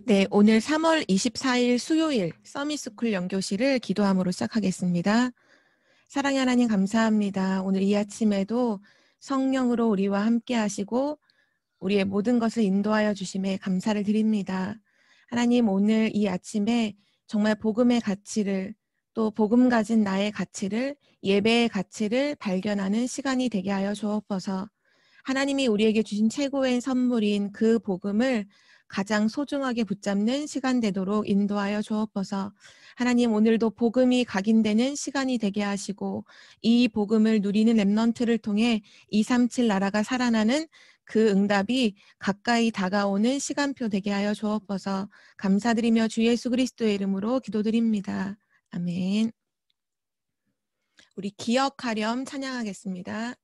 네, 오늘 3월 24일 수요일 서밋스쿨 영교실을 기도함으로 시작하겠습니다. 사랑의 하나님 감사합니다. 오늘 이 아침에도 성령으로 우리와 함께 하시고 우리의 모든 것을 인도하여 주심에 감사를 드립니다. 하나님, 오늘 이 아침에 정말 복음의 가치를, 또 복음 가진 나의 가치를, 예배의 가치를 발견하는 시간이 되게 하여 주옵소서. 하나님이 우리에게 주신 최고의 선물인 그 복음을 가장 소중하게 붙잡는 시간 되도록 인도하여 주옵소서. 하나님, 오늘도 복음이 각인되는 시간이 되게 하시고 이 복음을 누리는 렘넌트를 통해 237 나라가 살아나는 그 응답이 가까이 다가오는 시간표 되게 하여 주옵소서. 감사드리며 주 예수 그리스도의 이름으로 기도드립니다. 아멘. 우리 기억하렴 찬양하겠습니다.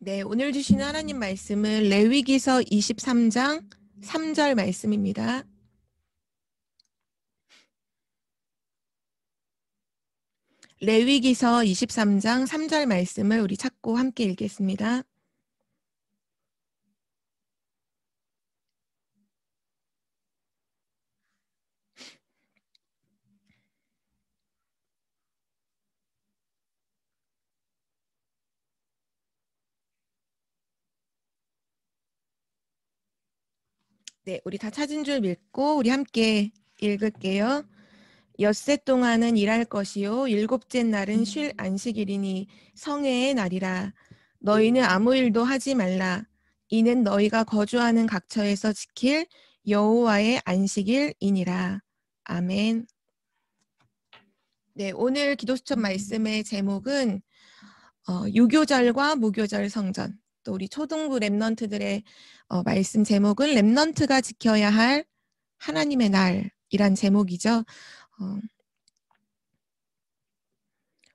네, 오늘 주시는 하나님 말씀은 레위기서 23장 3절 말씀입니다. 레위기서 23장 3절 말씀을 우리 찾고 함께 읽겠습니다. 네, 우리 다 찾은 줄 믿고 우리 함께 읽을게요. 엿새 동안은 일할 것이요 일곱째 날은 쉴 안식일이니 성회의 날이라. 너희는 아무 일도 하지 말라. 이는 너희가 거주하는 각처에서 지킬 여호와의 안식일이니라. 아멘. 네, 오늘 기도수첩 말씀의 제목은 유교절과 무교절 성전. 또 우리 초등부 랩넌트들의 말씀 제목은 랩넌트가 지켜야 할 하나님의 날이란 제목이죠.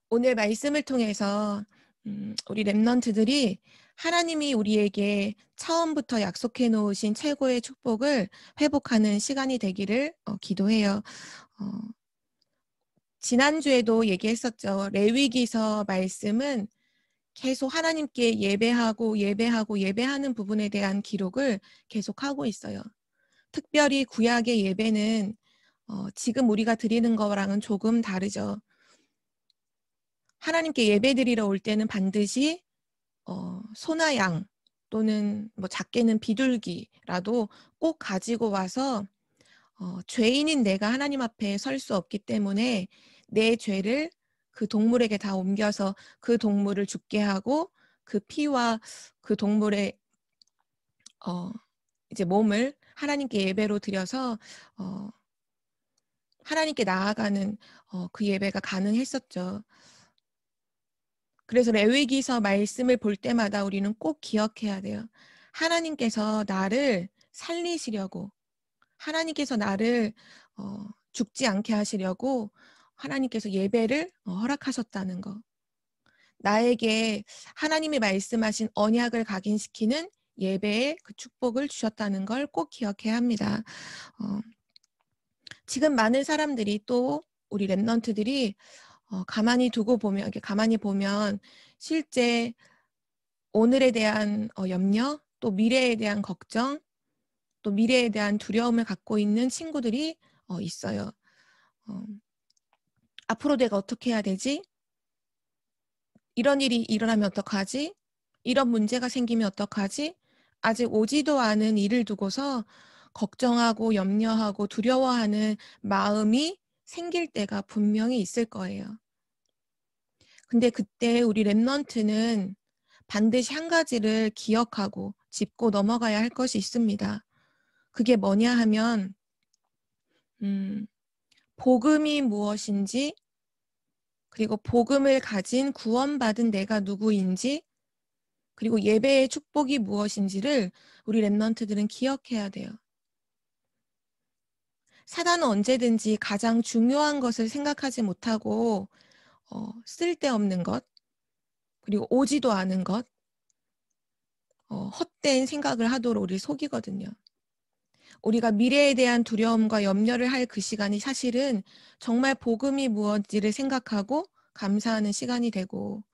오늘 말씀을 통해서 우리 랩넌트들이 하나님이 우리에게 처음부터 약속해 놓으신 최고의 축복을 회복하는 시간이 되기를 기도해요. 지난주에도 얘기했었죠. 레위기서 말씀은 계속 하나님께 예배하는 부분에 대한 기록을 계속하고 있어요. 특별히 구약의 예배는 지금 우리가 드리는 거랑은 조금 다르죠. 하나님께 예배드리러 올 때는 반드시 소나 양 또는 뭐 작게는 비둘기라도 꼭 가지고 와서 죄인인 내가 하나님 앞에 설 수 없기 때문에 내 죄를 그 동물에게 다 옮겨서 그 동물을 죽게 하고 그 피와 그 동물의 이제 몸을 하나님께 예배로 드려서 하나님께 나아가는 그 예배가 가능했었죠. 그래서 레위기서 말씀을 볼 때마다 우리는 꼭 기억해야 돼요. 하나님께서 나를 살리시려고, 하나님께서 나를 죽지 않게 하시려고 하나님께서 예배를 허락하셨다는 거. 나에게 하나님이 말씀하신 언약을 각인시키는 예배의 그 축복을 주셨다는 걸 꼭 기억해야 합니다. 지금 많은 사람들이 또 우리 랩넌트들이 가만히 보면 실제 오늘에 대한 염려, 또 미래에 대한 걱정, 또 미래에 대한 두려움을 갖고 있는 친구들이 있어요. 앞으로 내가 어떻게 해야 되지? 이런 일이 일어나면 어떡하지? 이런 문제가 생기면 어떡하지? 아직 오지도 않은 일을 두고서 걱정하고 염려하고 두려워하는 마음이 생길 때가 분명히 있을 거예요. 근데 그때 우리 랩넌트는 반드시 한 가지를 기억하고 짚고 넘어가야 할 것이 있습니다. 그게 뭐냐 하면 복음이 무엇인지, 그리고 복음을 가진 구원받은 내가 누구인지, 그리고 예배의 축복이 무엇인지를 우리 랩넌트들은 기억해야 돼요. 사단은 언제든지 가장 중요한 것을 생각하지 못하고 쓸데없는 것, 그리고 오지도 않은 것, 헛된 생각을 하도록 우리를 속이거든요. 우리가 미래에 대한 두려움과 염려를 할 그 시간이 사실은 정말 복음이 무엇인지를 생각하고 감사하는 시간이 되고,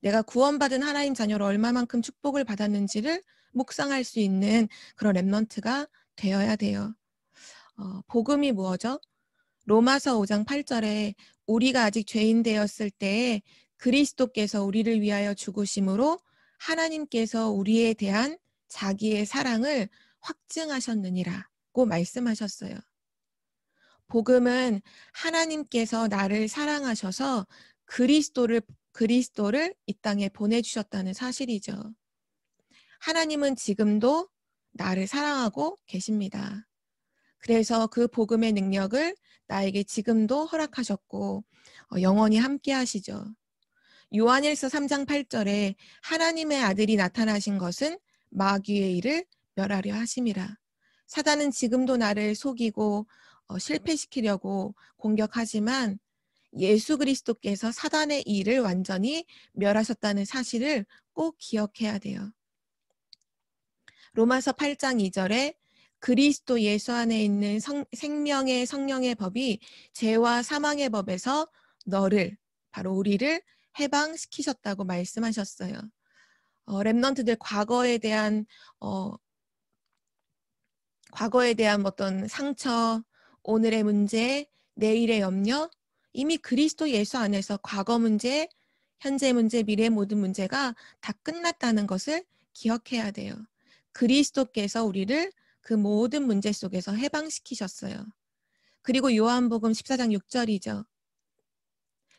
내가 구원받은 하나님 자녀로 얼마만큼 축복을 받았는지를 묵상할 수 있는 그런 랩넌트가 되어야 돼요. 복음이 무엇이죠? 로마서 5장 8절에 우리가 아직 죄인 되었을 때에 그리스도께서 우리를 위하여 죽으심으로 하나님께서 우리에 대한 자기의 사랑을 확증하셨느니라고 말씀하셨어요. 복음은 하나님께서 나를 사랑하셔서 그리스도를 이 땅에 보내주셨다는 사실이죠. 하나님은 지금도 나를 사랑하고 계십니다. 그래서 그 복음의 능력을 나에게 지금도 허락하셨고 영원히 함께 하시죠. 요한일서 3장 8절에 하나님의 아들이 나타나신 것은 마귀의 일을 멸하려 하심이라. 사단은 지금도 나를 속이고 실패시키려고 공격하지만 예수 그리스도께서 사단의 일을 완전히 멸하셨다는 사실을 꼭 기억해야 돼요. 로마서 8장 2절에 그리스도 예수 안에 있는 생명의 성령의 법이 죄와 사망의 법에서 너를, 바로 우리를 해방시키셨다고 말씀하셨어요. 랩넌트들 과거에 대한 어떤 상처, 오늘의 문제, 내일의 염려, 이미 그리스도 예수 안에서 과거 문제, 현재 문제, 미래 모든 문제가 다 끝났다는 것을 기억해야 돼요. 그리스도께서 우리를 그 모든 문제 속에서 해방시키셨어요. 그리고 요한복음 14장 6절이죠.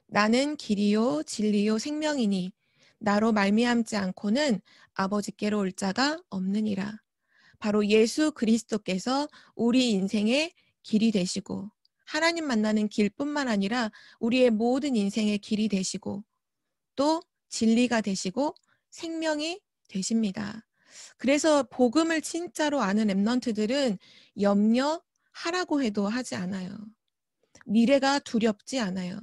나는 길이요 진리요 생명이니 나로 말미암지 않고는 아버지께로 올 자가 없느니라. 바로 예수 그리스도께서 우리 인생의 길이 되시고 하나님 만나는 길뿐만 아니라 우리의 모든 인생의 길이 되시고 또 진리가 되시고 생명이 되십니다. 그래서 복음을 진짜로 아는 랩런트들은 염려하라고 해도 하지 않아요. 미래가 두렵지 않아요.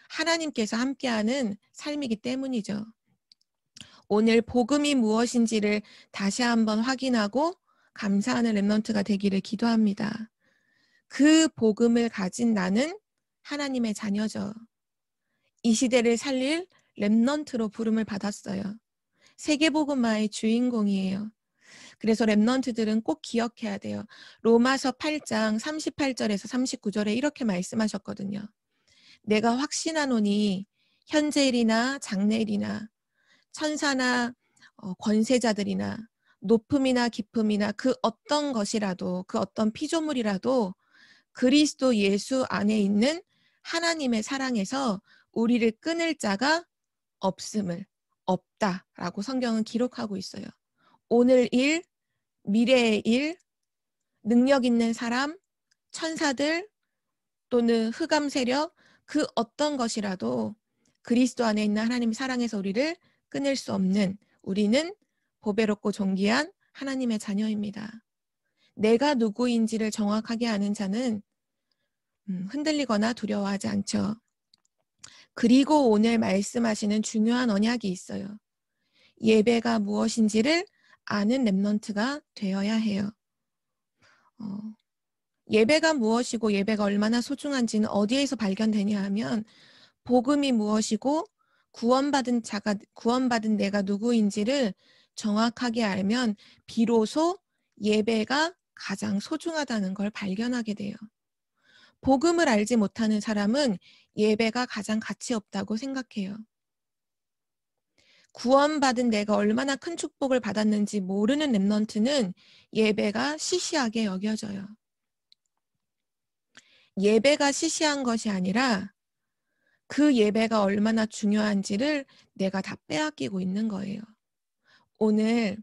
하나님께서 함께하는 삶이기 때문이죠. 오늘 복음이 무엇인지를 다시 한번 확인하고 감사하는 랩런트가 되기를 기도합니다. 그 복음을 가진 나는 하나님의 자녀죠. 이 시대를 살릴 랩런트로 부름을 받았어요. 세계복음화의 주인공이에요. 그래서 랩런트들은 꼭 기억해야 돼요. 로마서 8장 38절에서 39절에 이렇게 말씀하셨거든요. 내가 확신하노니 현재일이나 장래일이나 천사나 권세자들이나 높음이나 깊음이나 그 어떤 것이라도 그 어떤 피조물이라도 그리스도 예수 안에 있는 하나님의 사랑에서 우리를 끊을 자가 없다라고 성경은 기록하고 있어요. 오늘 일, 미래의 일, 능력 있는 사람, 천사들 또는 흑암 세력 그 어떤 것이라도 그리스도 안에 있는 하나님의 사랑에서 우리를 끊을 수 없는 우리는 보배롭고 존귀한 하나님의 자녀입니다. 내가 누구인지를 정확하게 아는 자는 흔들리거나 두려워하지 않죠. 그리고 오늘 말씀하시는 중요한 언약이 있어요. 예배가 무엇인지를 아는 랩런트가 되어야 해요. 예배가 무엇이고 예배가 얼마나 소중한지는 어디에서 발견되냐 하면 복음이 무엇이고 구원받은 내가 누구인지를 정확하게 알면 비로소 예배가 가장 소중하다는 걸 발견하게 돼요. 복음을 알지 못하는 사람은 예배가 가장 가치 없다고 생각해요. 구원받은 내가 얼마나 큰 축복을 받았는지 모르는 랩런트는 예배가 시시하게 여겨져요. 예배가 시시한 것이 아니라 그 예배가 얼마나 중요한지를 내가 다 빼앗기고 있는 거예요. 오늘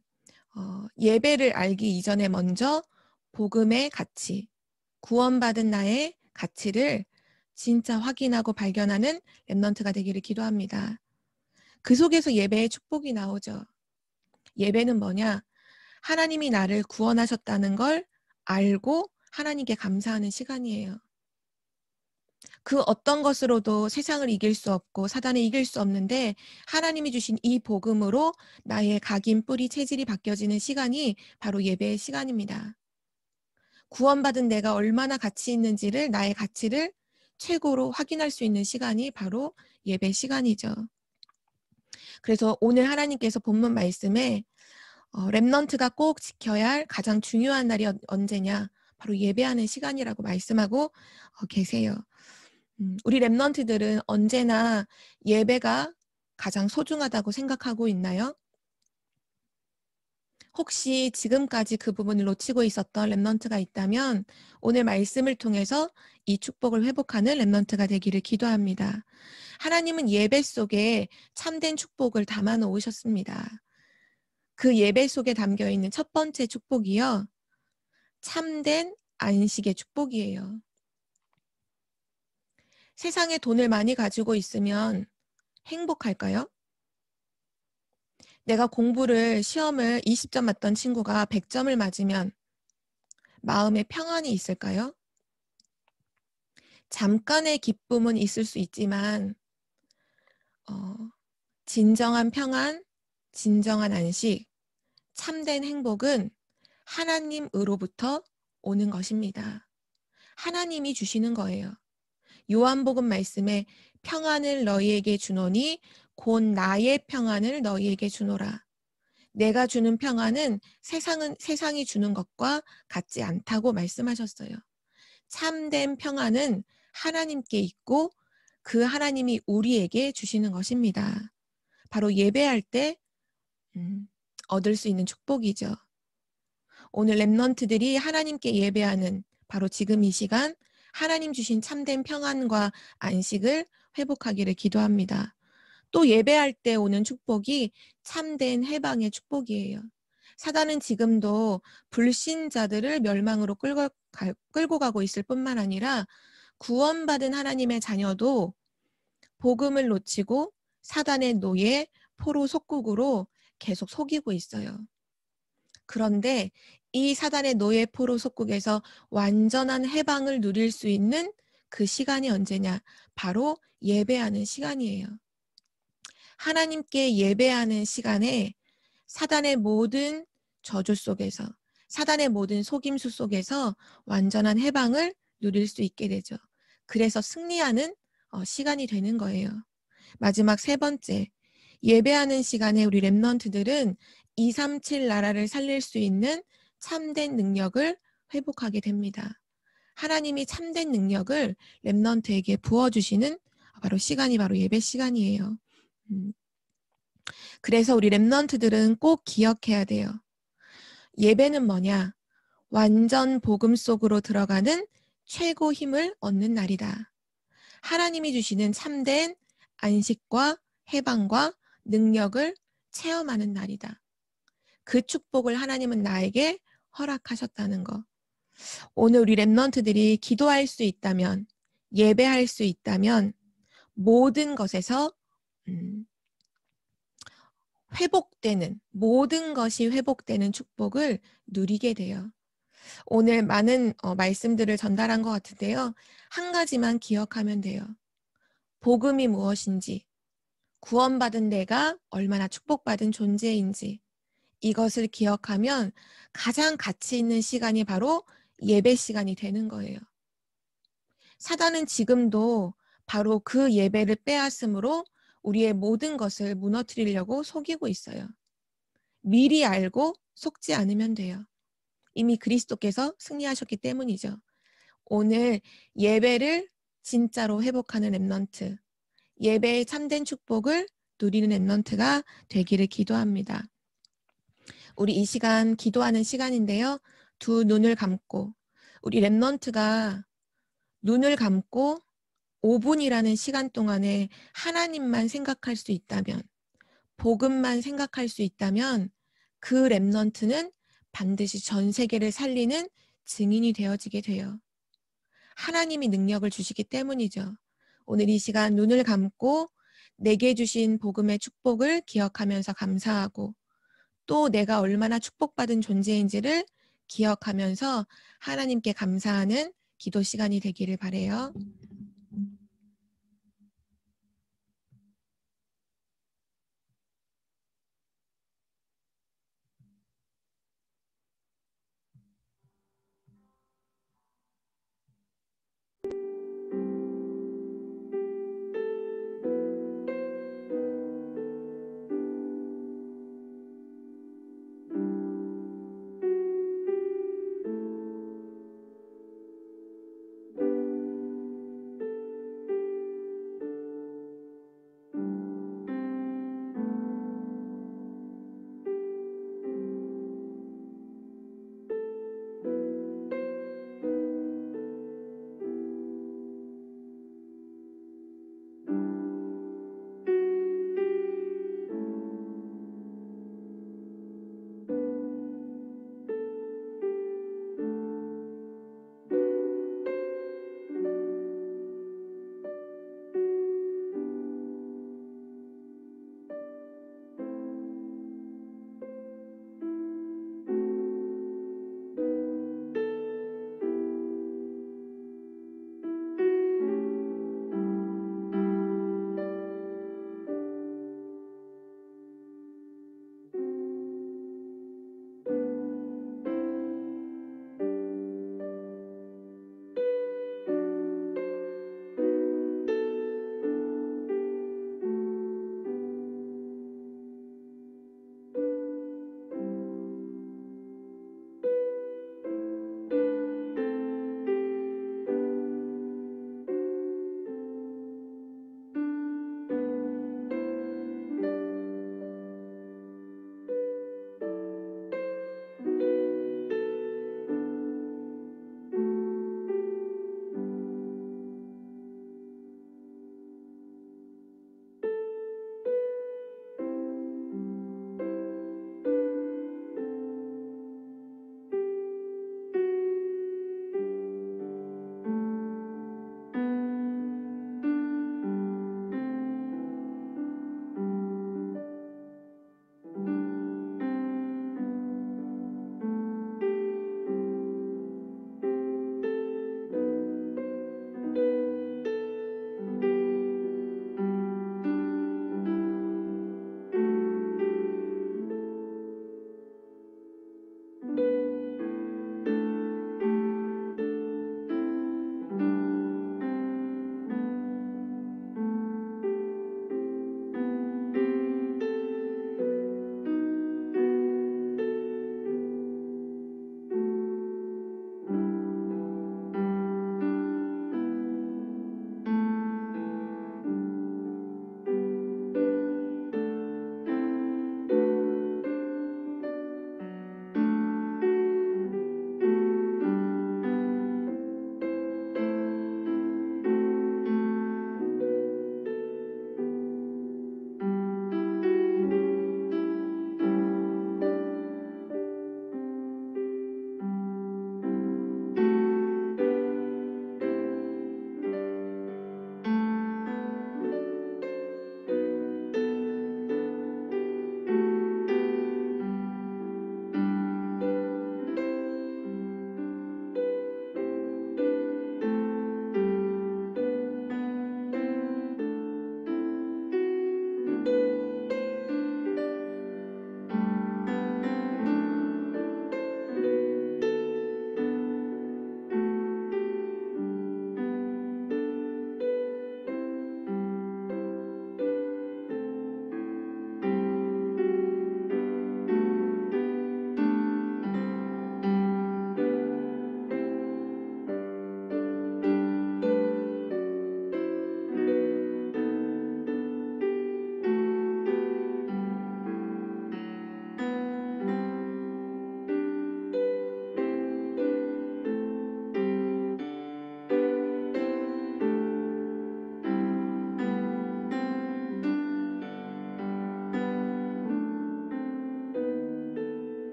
예배를 알기 이전에 먼저 복음의 가치, 구원받은 나의 가치를 진짜 확인하고 발견하는 랩런트가 되기를 기도합니다. 그 속에서 예배의 축복이 나오죠. 예배는 뭐냐? 하나님이 나를 구원하셨다는 걸 알고 하나님께 감사하는 시간이에요. 그 어떤 것으로도 세상을 이길 수 없고 사단을 이길 수 없는데 하나님이 주신 이 복음으로 나의 각인 뿌리 체질이 바뀌어지는 시간이 바로 예배의 시간입니다. 구원받은 내가 얼마나 가치 있는지를 나의 가치를 최고로 확인할 수 있는 시간이 바로 예배 시간이죠. 그래서 오늘 하나님께서 본문 말씀에 랩넌트가 꼭 지켜야 할 가장 중요한 날이 언제냐? 바로 예배하는 시간이라고 말씀하고 계세요. 우리 랩넌트들은 언제나 예배가 가장 소중하다고 생각하고 있나요? 혹시 지금까지 그 부분을 놓치고 있었던 랩넌트가 있다면 오늘 말씀을 통해서 이 축복을 회복하는 랩넌트가 되기를 기도합니다. 하나님은 예배 속에 참된 축복을 담아 놓으셨습니다. 그 예배 속에 담겨 있는 첫 번째 축복이요. 참된 안식의 축복이에요. 세상에 돈을 많이 가지고 있으면 행복할까요? 내가 시험을 20점 맞던 친구가 100점을 맞으면 마음에 평안이 있을까요? 잠깐의 기쁨은 있을 수 있지만 진정한 평안, 진정한 안식, 참된 행복은 하나님으로부터 오는 것입니다. 하나님이 주시는 거예요. 요한복음 말씀에 평안을 너희에게 주노니 곧 나의 평안을 너희에게 주노라. 내가 주는 평안은 세상이 주는 것과 같지 않다고 말씀하셨어요. 참된 평안은 하나님께 있고 그 하나님이 우리에게 주시는 것입니다. 바로 예배할 때 얻을 수 있는 축복이죠. 오늘 렘넌트들이 하나님께 예배하는 바로 지금 이 시간 하나님 주신 참된 평안과 안식을 회복하기를 기도합니다. 또 예배할 때 오는 축복이 참된 해방의 축복이에요. 사단은 지금도 불신자들을 멸망으로 끌고 가고 있을 뿐만 아니라 구원받은 하나님의 자녀도 복음을 놓치고 사단의 노예, 포로 속국으로 계속 속이고 있어요. 그런데 이 사단의 노예, 포로 속국에서 완전한 해방을 누릴 수 있는 그 시간이 언제냐? 바로 예배하는 시간이에요. 하나님께 예배하는 시간에 사단의 모든 저주 속에서, 사단의 모든 속임수 속에서 완전한 해방을 누릴 수 있게 되죠. 그래서 승리하는 시간이 되는 거예요. 마지막 세 번째, 예배하는 시간에 우리 렘넌트들은 237 나라를 살릴 수 있는 참된 능력을 회복하게 됩니다. 하나님이 참된 능력을 렘넌트에게 부어주시는 바로 시간이 바로 예배 시간이에요. 그래서 우리 렘넌트들은 꼭 기억해야 돼요. 예배는 뭐냐? 완전 복음 속으로 들어가는 최고 힘을 얻는 날이다. 하나님이 주시는 참된 안식과 해방과 능력을 체험하는 날이다. 그 축복을 하나님은 나에게 허락하셨다는 거. 오늘 우리 렘넌트들이 기도할 수 있다면, 예배할 수 있다면 모든 것에서 회복되는, 모든 것이 회복되는 축복을 누리게 돼요. 오늘 많은 말씀들을 전달한 것 같은데요. 한 가지만 기억하면 돼요. 복음이 무엇인지, 구원받은 내가 얼마나 축복받은 존재인지, 이것을 기억하면 가장 가치 있는 시간이 바로 예배 시간이 되는 거예요. 사단은 지금도 바로 그 예배를 빼앗음으로 우리의 모든 것을 무너뜨리려고 속이고 있어요. 미리 알고 속지 않으면 돼요. 이미 그리스도께서 승리하셨기 때문이죠. 오늘 예배를 진짜로 회복하는 렘넌트, 예배의 참된 축복을 누리는 렘넌트가 되기를 기도합니다. 우리 이 시간 기도하는 시간인데요. 두 눈을 감고 우리 렘넌트가 눈을 감고 5분이라는 시간 동안에 하나님만 생각할 수 있다면, 복음만 생각할 수 있다면 그 렘넌트는 반드시 전 세계를 살리는 증인이 되어지게 돼요. 하나님이 능력을 주시기 때문이죠. 오늘 이 시간 눈을 감고 내게 주신 복음의 축복을 기억하면서 감사하고 또 내가 얼마나 축복받은 존재인지를 기억하면서 하나님께 감사하는 기도 시간이 되기를 바라요.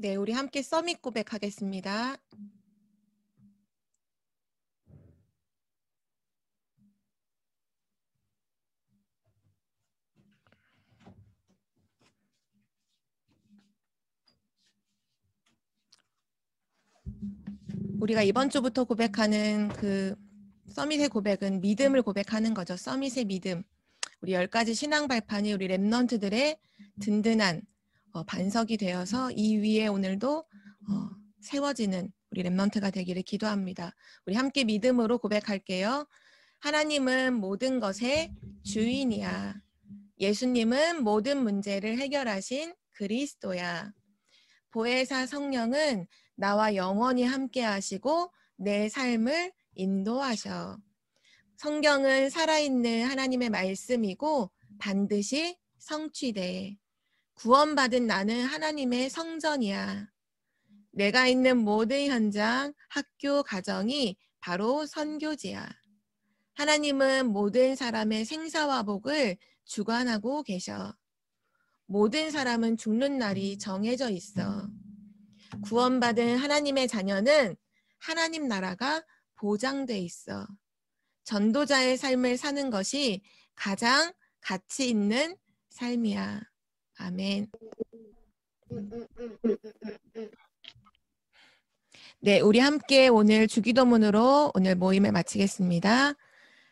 네, 우리 함께 서밋 고백하겠습니다. 우리가 이번 주부터 고백하는 그 서밋의 고백은 믿음을 고백하는 거죠. 서밋의 믿음. 우리 10가지 신앙 발판이 우리 랩넌트들의 든든한 반석이 되어서 이 위에 오늘도 세워지는 우리 랩넌트가 되기를 기도합니다. 우리 함께 믿음으로 고백할게요. 하나님은 모든 것의 주인이야. 예수님은 모든 문제를 해결하신 그리스도야. 보혜사 성령은 나와 영원히 함께 하시고 내 삶을 인도하셔. 성경은 살아있는 하나님의 말씀이고 반드시 성취돼. 구원받은 나는 하나님의 성전이야. 내가 있는 모든 현장, 학교, 가정이 바로 선교지야. 하나님은 모든 사람의 생사와 복을 주관하고 계셔. 모든 사람은 죽는 날이 정해져 있어. 구원받은 하나님의 자녀는 하나님 나라가 보장돼 있어. 전도자의 삶을 사는 것이 가장 가치 있는 삶이야. 아멘. 네, 우리 함께 오늘 주기도문으로 오늘 모임을 마치겠습니다.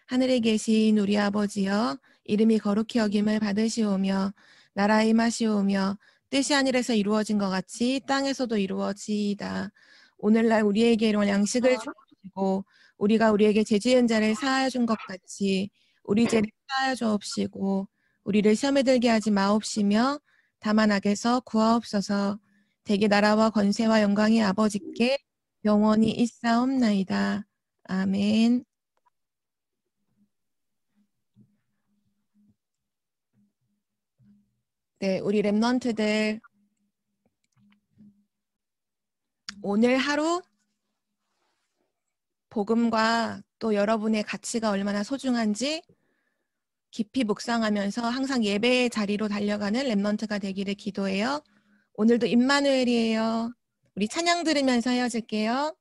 하늘에 계신 우리 아버지여, 이름이 거룩히 여김을 받으시오며 나라에 임하시오며 뜻이 하늘에서 이루어진 것 같이 땅에서도 이루어지이다. 오늘날 우리에게 이런 양식을 주옵시고 우리가 우리에게 죄 지은 자를 사하여 준 것 같이 우리 죄를 사하여 주옵시고 우리를 시험에 들게 하지 마옵시며 다만 악에서 구하옵소서. 대개 나라와 권세와 영광이 아버지께 영원히 있사옵나이다. 아멘. 네, 우리 랩넌트들 오늘 하루 복음과 또 여러분의 가치가 얼마나 소중한지 깊이 묵상하면서 항상 예배의 자리로 달려가는 랩넌트가 되기를 기도해요. 오늘도 임마누엘이에요. 우리 찬양 들으면서 헤어질게요.